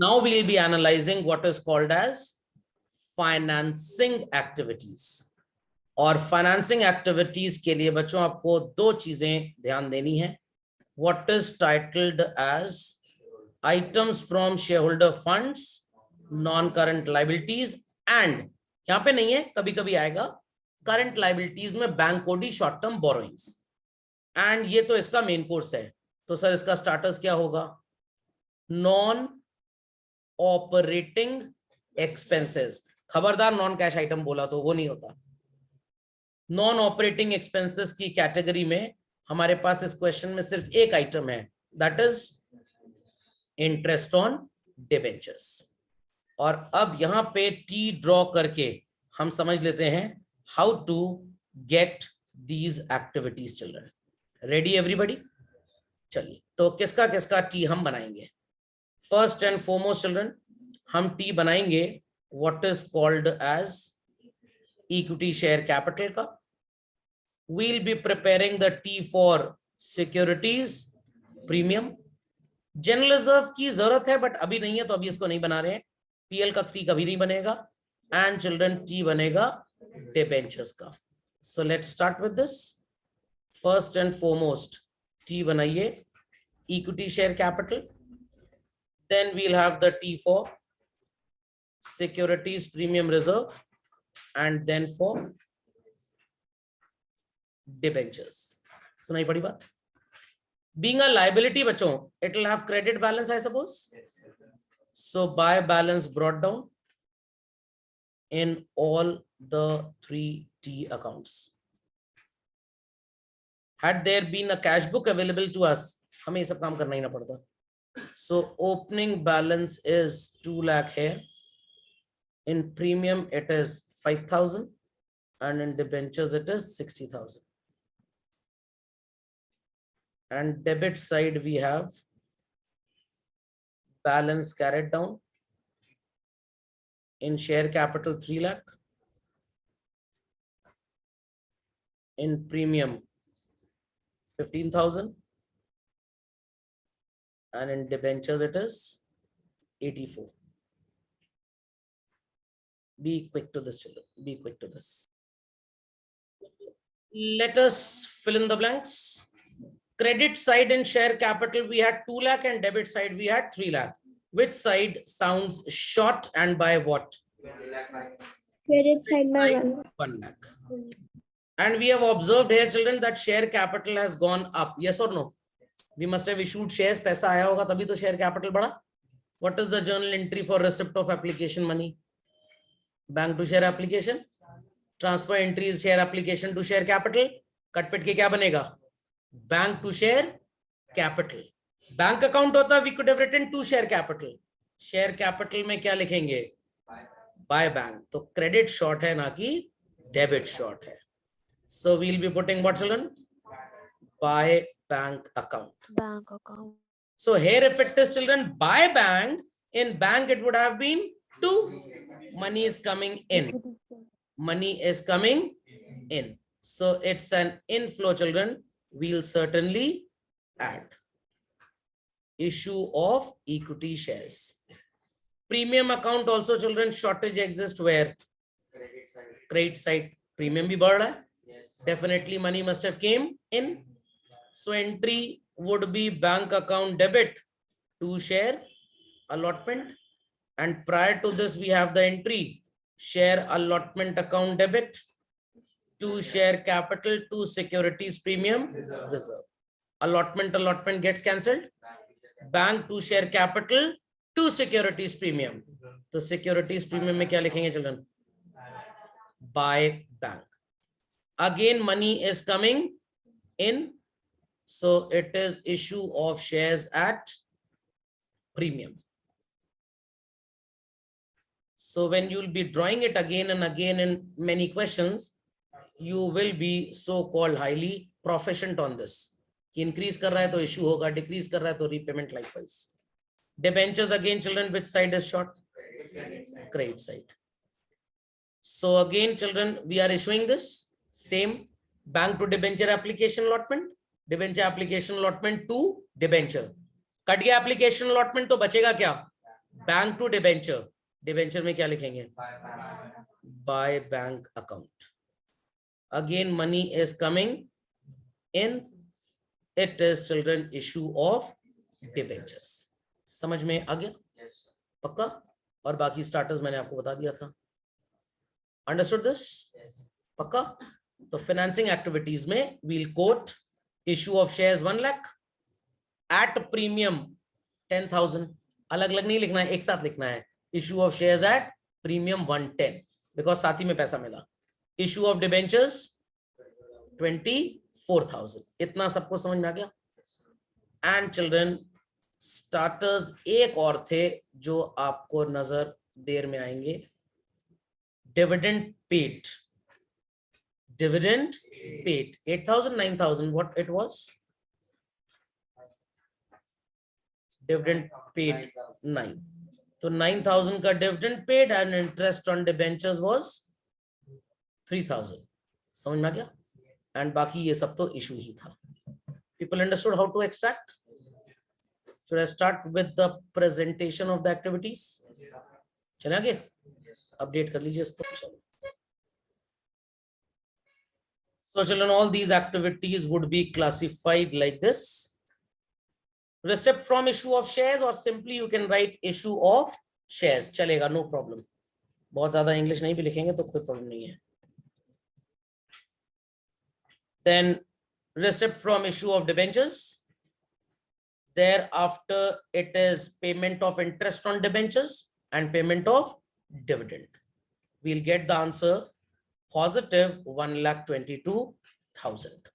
Now we will be analyzing what is called as financing activities. और financing activities के लिए बच्चों आपको दो चीजें ध्यान देनी है। What is titled as items from shareholder funds, non current liabilities, and यहां पे नहीं है, कभी कभी आएगा करंट लाइबिलिटीज में बैंक कोडी शॉर्ट टर्म बोरोइंग्स, एंड ये तो इसका मेन कोर्स है। तो सर इसका स्टार्टर्स क्या होगा? Non operating expenses. खबरदार नॉन कैश आइटम बोला तो वो नहीं होता। नॉन ऑपरेटिंग एक्सपेंसेस की कैटेगरी में हमारे पास इस क्वेश्चन में सिर्फ एक आइटम है, that is interest on debentures. और अब यहां पे टी ड्रॉ करके हम समझ लेते हैं how to get these activities children. Ready everybody? चलिए, तो किसका किसका टी हम बनाएंगे? फर्स्ट एंड फॉरमोस्ट चिल्ड्रन, हम टी बनाएंगे what is called as equity share capital का। we'll be preparing the T for securities premium। General reserve की जरूरत है बट अभी नहीं है तो अभी इसको नहीं बना रहे हैं। पीएल का टी कभी नहीं बनेगा। एंड चिल्ड्रन टी बनेगा डिबेंचर्स का। So let's start with this. First and foremost T बनाइए equity share capital, then we'll have the T for securities premium reserve, and then for debentures। सुनाई पड़ी बात? Being a liability बच्चों, it will have credit balance I suppose। So by balance brought down in all the 3T accounts। Had there been a cash book available to us, हमें ये सब काम करना ही ना पड़ता। So opening balance is 2 lakh here। In premium it is 5,000 and in debentures it is 60,000। and debit side we have balance carried down in share capital 3 lakh, in premium 15,000 and in debentures it is 84। Be quick to this children, be quick to this। Let us fill in the blanks। Credit side in share capital we had 2 lakh and debit side we had 3 lakh। Which side sounds short and by what? Credit side by 1 lakh। And we have observed here children that share capital has gone up, yes or no? We must have issued shares, पैसा आया होगा तभी तो share capital बढ़ा। What is the journal entry for receipt of application money? Bank to share application. Transfer entry is share application to share capital. कटपिट के क्या बनेगा? Bank to share capital. Bank account होता we could have written to share capital. Share capital में क्या लिखेंगे? By bank. तो credit short है ना कि डेबिट शॉर्ट है। So we will be putting what children? By bank account. bank account। So here if it is children by bank, in bank it would have been 2। money is coming in, money is coming in, so it's an inflow children। we'll certainly add issue of equity shares। premium account also children shortage exists where? credit side। premium भी बढ़ रहा है, definitely money must have came in, so entry would be bank account debit to share allotment। And prior to this we have the entry share allotment account debit to share capital to securities premium reserve। allotment gets cancelled, bank to share capital to securities premium। तो securities premium में क्या लिखेंगे children? by bank। again money is coming in, so it is issue of shares at premium। So when you will be drawing it again and again in many questions, you will be so called highly proficient on this। कि increase कर रहा है तो issue होगा, decrease कर रहा है तो repayment likewise। Debentures again children, which side is short? Credit side। So again children we are issuing this same bank to debenture application allotment, debenture application allotment to debenture। Cut गया application allotment तो बचेगा क्या? Bank to debenture, debenture में क्या लिखेंगे? By bank account. Again money is coming in. It is children issue of debentures. समझ में आ गया? पक्का? और बाकी स्टार्टर्स मैंने आपको बता दिया था. Understood this? पक्का? तो फाइनेंसिंग एक्टिविटीज में we'll quote issue of shares 1 lakh at premium 10,000. अलग अलग नहीं लिखना है, एक साथ लिखना है. issue of shares at premium 110 because साथ ही में पैसा मिला. issue of debentures 24,000. इतना सबको समझ में आ गया? एंड चिल्ड्रन स्टार्टर्स एक और थे जो आपको नजर देर में आएंगे. Dividend paid, dividend paid 8,000 9,000 what it was? Dividend paid 9. तो 9,000 का dividend paid and interest on debentures was 3,000. समझ में आ गया? एंड बाकी ये सब तो इशू ही था. People understood how to extract? Should I start with the presentation of the activities? चले आगे? अपडेट कर लीजिए इसको. चलो. So children, all these activities would be classified like this. Receipt from issue of shares or simply you can write issue of shares. चलेगा, no problem. बहुत ज्यादा English नहीं भी लिखेंगे तो कोई प्रॉब्लम नहीं है. Then receipt from issue of debentures. Thereafter it is payment of interest on debentures and payment of dividend. We'll get the answer positive 1,22,000.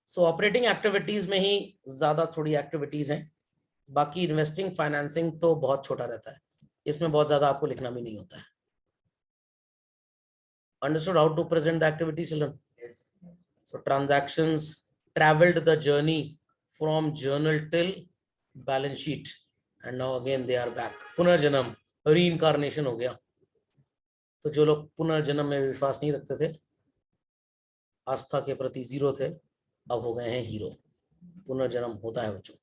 So operating activities में ही ज्यादा थोड़ी activities हैं. बाकी investing financing तो बहुत छोटा रहता है. इसमें बहुत ज्यादा आपको लिखना भी नहीं होता है. Understood how to present the activities, children? So transactions traveled the journey from journal till balance sheet and now again they are back. पुनर्जन्म, reincarnation हो गया. तो जो लोग पुनर्जन्म में विश्वास नहीं रखते थे, आस्था के प्रति जीरो थे, अब हो गए हैं हीरो. पुनर्जन्म होता है बच्चों.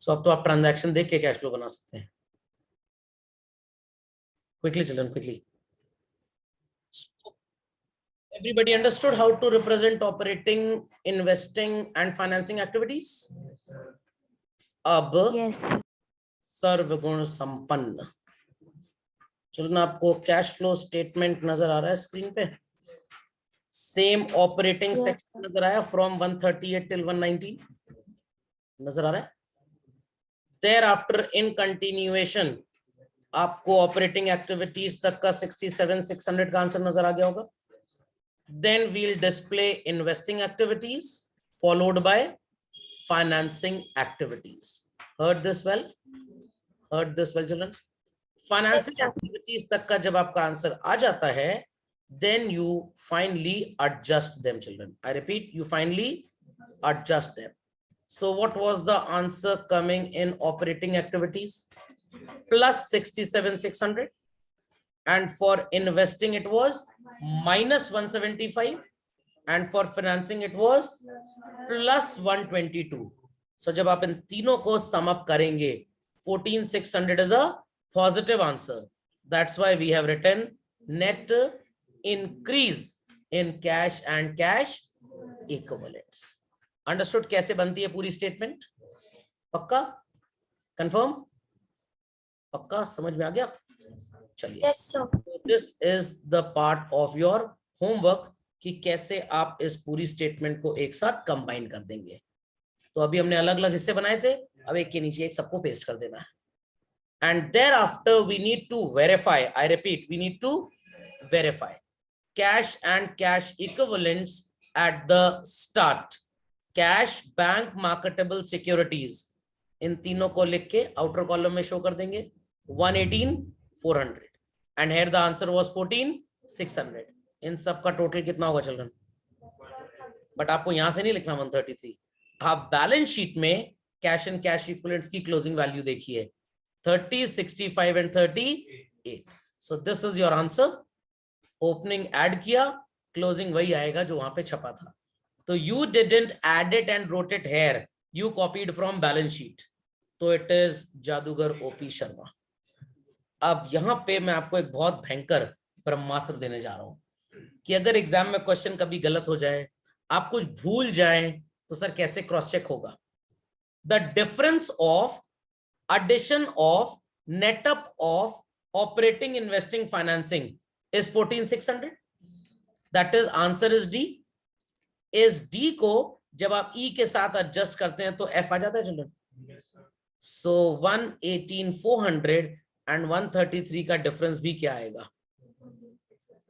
सो अब तो आप ट्रांजैक्शन देख के कैश फ्लो बना सकते हैं. Quickly children, quickly. So, everybody understood how to represent operating, investing and financing activities? अब Yes. सर्वगुण संपन्न. चिल्ड्रन आपको कैश फ्लो स्टेटमेंट नजर आ रहा है स्क्रीन पे? Same operating Yes. सेक्शन नजर आया फ्रॉम 138 till 119 नजर आ रहा है? Thereafter in continuation आपको ऑपरेटिंग एक्टिविटीज तक का 67,600 का आंसर नजर आ गया होगा. Then we'll display investing activities followed by financing activities. Heard this well? Heard this well, children? Financing Yes, sir. activities तक का जब आपका आंसर आ जाता है, then you finally adjust them, children. I repeat, you finally adjust them. So what was the answer coming in operating activities? Plus 67,600, and for investing it was minus 175, and for financing it was plus 122. So जब आप इन तीनों को sum up करेंगे, 14,600 is a positive answer. That's why we have written net increase in cash and cash equivalents. Understood कैसे बनती है पूरी statement? पक्का? कंफर्म? पक्का समझ में आ गया? चलिए. Yes, sir. This is the part of your homework कि कैसे आप इस पूरी स्टेटमेंट को एक साथ कंबाइन कर देंगे. तो अभी हमने अलग अलग हिस्से बनाए थे, अब एक के नीचे एक सबको पेस्ट कर देना है. And thereafter we need to verify, I repeat, we need to verify cash and cash equivalents at the start. Cash, bank, marketable securities, इन तीनों को लिख के आउटर कॉलम में शो कर देंगे 118,400 and here the answer was 14,600. इन सब का टोटल कितना होगा चिल्ड्रन? बट आपको यहां से नहीं लिखना 133. आप बैलेंस शीट में कैश एंड कैश इक्विवेलेंट्स की क्लोजिंग वैल्यू देखिए 30, 65 and 38. So this is your answer. Opening add किया, क्लोजिंग वही आएगा जो वहां पे छपा था. तो you didn't add it and wrote it here. you copied from balance sheet, तो it is जादूगर ओपी शर्मा। अब यहाँ पे मैं आपको एक बहुत भयंकर ब्रह्मास्त्र देने जा रहा हूं कि अगर एग्जाम में क्वेश्चन कभी गलत हो जाए, आप कुछ भूल जाए, तो सर कैसे क्रॉस चेक होगा? The difference of addition of net up of operating investing financing is 14600, that is answer is D। इस D को जब आप E के साथ एडजस्ट करते हैं तो F आ जाता है चिल्ड्रन। सो 118,400 एंड 133 का डिफरेंस भी क्या आएगा?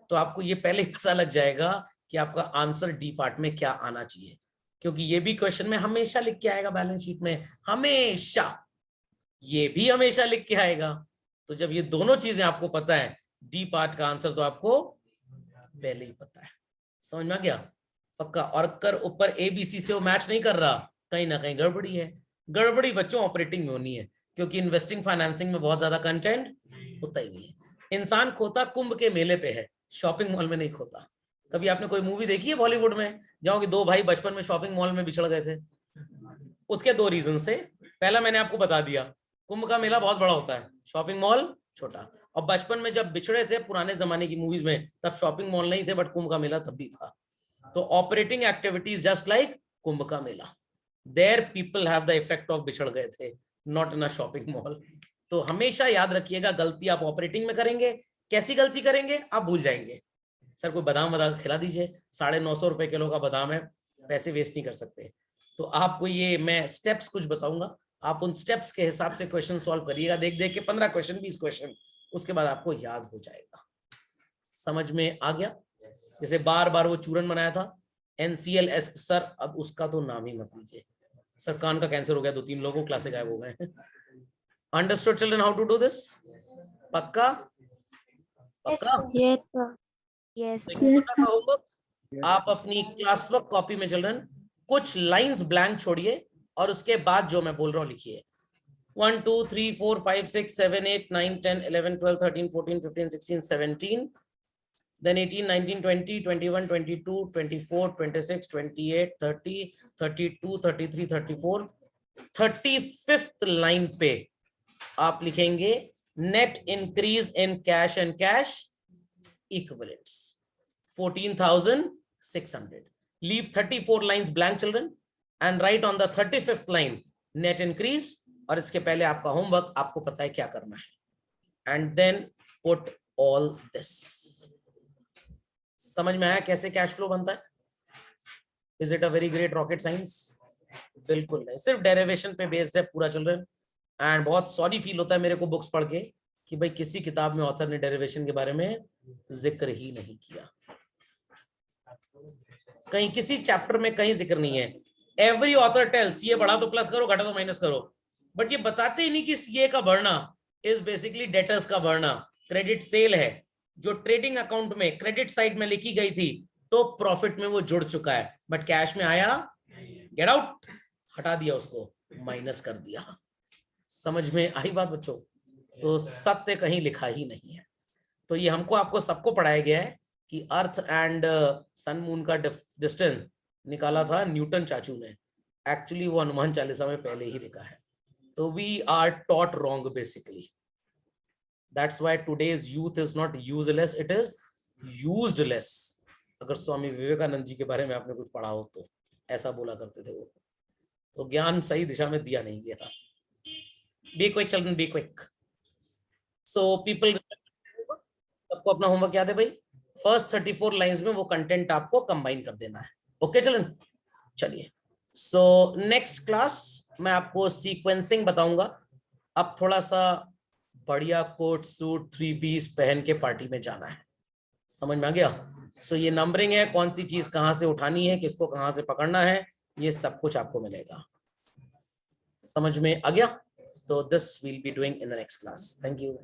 तो आपको ये पहले ही पता लग जाएगा कि आपका आंसर डी पार्ट में क्या आना चाहिए, क्योंकि ये भी क्वेश्चन में हमेशा लिख के आएगा बैलेंस शीट में, हमेशा, ये भी हमेशा लिख के आएगा। तो जब ये दोनों चीजें आपको पता है, डी पार्ट का आंसर तो आपको पहले ही पता है। समझ में आ गया? पक्का। और कर ऊपर एबीसी से वो मैच नहीं कर रहा, कहीं ना कहीं गड़बड़ी है। गड़बड़ी बच्चों ऑपरेटिंग में होनी है, क्योंकि इन्वेस्टिंग फाइनेंसिंग में बहुत ज्यादा कंटेंट होता ही नहीं है। इंसान खोता कुंभ के मेले पे है, शॉपिंग मॉल में नहीं खोता। कभी आपने कोई मूवी देखी है बॉलीवुड में जहाँ कि दो भाई बचपन में शॉपिंग मॉल में बिछड़ गए थे? उसके दो रीजन से, पहला मैंने आपको बता दिया, कुंभ का मेला बहुत बड़ा होता है, शॉपिंग मॉल छोटा। और बचपन में जब बिछड़े थे पुराने जमाने की मूवीज में, तब शॉपिंग मॉल नहीं थे, बट कुंभ का मेला तब भी था। तो operating activities just like Kumbh का मेला, there people have the effect of बिछड़ गए थे, not in a shopping mall. तो हमेशा याद रखिएगा, गलती आप ऑपरेटिंग में करेंगे, कैसी गलती करेंगे आप भूल जाएंगे। सर कोई बादाम वादाम खिला दीजिए, 950 रुपए किलो का बादाम है, पैसे वेस्ट नहीं कर सकते। तो आपको ये मैं स्टेप्स कुछ बताऊंगा, आप उन स्टेप्स के हिसाब से क्वेश्चन सॉल्व करिएगा, देख देख के 15 क्वेश्चन 20 क्वेश्चन, उसके बाद आपको याद हो जाएगा। समझ में आ गया? जैसे बार बार वो चूरन बनाया था NCLS, सर अब उसका तो नाम ही मत लीजिए। सर कान का कैंसर हो गया 2-3 लोगों, क्लासे गायब हो गए। Understood children how to do this? पक्का? पक्का? Yes. छोटा सा होमवर्क, आप अपनी क्लास वर्क कॉपी में चिल्ड्रन कुछ लाइंस ब्लैंक छोड़िए और उसके बाद जो मैं बोल रहा हूँ लिखिए। 1 2 3 4 5 6 7 8 9 10 11 12 13 14 15 16 17, then 18 19 20 21 22 24 26 28 30 32 33 34, 35th लाइन पे आप लिखेंगे net increase in cash and cash equivalents 14,600. Leave 34 lines blank children and write on the 35th line net increase, और इसके पहले आपका होमवर्क, आपको पता है क्या करना है, and then put all this। समझ में आया कैसे कैश फ्लो बनता है? Is it a very great rocket science? बिल्कुल नहीं, सिर्फ डेरिवेशन पे बेस्ड है पूरा चिल्ड्रन। एंड बहुत सॉरी फील होता है मेरे को बुक्स पढ़ के कि भाई किसी किताब में ऑथर ने डेरिवेशन के बारे में जिक्र ही नहीं किया, कहीं किसी चैप्टर में कहीं जिक्र नहीं है। एवरी ऑथर टेल्स ये बढ़ा तो प्लस करो, घटा तो माइनस करो, बट ये बताते ही नहीं कि सीए का बढ़ना इज बेसिकली डेटर्स का बढ़ना। क्रेडिट सेल है जो ट्रेडिंग अकाउंट में क्रेडिट साइड में लिखी गई थी, तो प्रॉफिट में वो जुड़ चुका है, बट कैश में आया, गेट आउट, हटा दिया उसको, माइनस कर दिया। समझ में आई बात बच्चों? तो सत्य कहीं लिखा ही नहीं है। तो ये हमको आपको सबको पढ़ाया गया है कि अर्थ एंड सन मून का डिस्टेंस निकाला था न्यूटन चाचू ने, एक्चुअली वो हनुमान चालीसा में पहले ही लिखा है। तो we are taught wrong basically, that's why today's youth is not useless, it is used less. अगर स्वामी विवेकानंद जी के बारे में आपने कुछ पढ़ा हो तो ऐसा बोला करते थे वो। तो ज्ञान सही दिशा में दिया नहीं गया। Be quick children, be quick. So people, सबको अपना होमवर्क याद है भाई? फर्स्ट 34 लाइंस में वो कंटेंट आपको कंबाइन कर देना है। ओके चिल्ड्रन, चलिए। सो नेक्स्ट क्लास मैं आपको सीक्वेंसिंग बताऊंगा। अब थोड़ा सा बढ़िया कोट सूट 3 पीस पहन के पार्टी में जाना है। समझ में आ गया? सो ये नंबरिंग है, कौन सी चीज कहां से उठानी है, किसको कहां से पकड़ना है, ये सब कुछ आपको मिलेगा। समझ में आ गया? तो this will be doing in the next class. Thank you.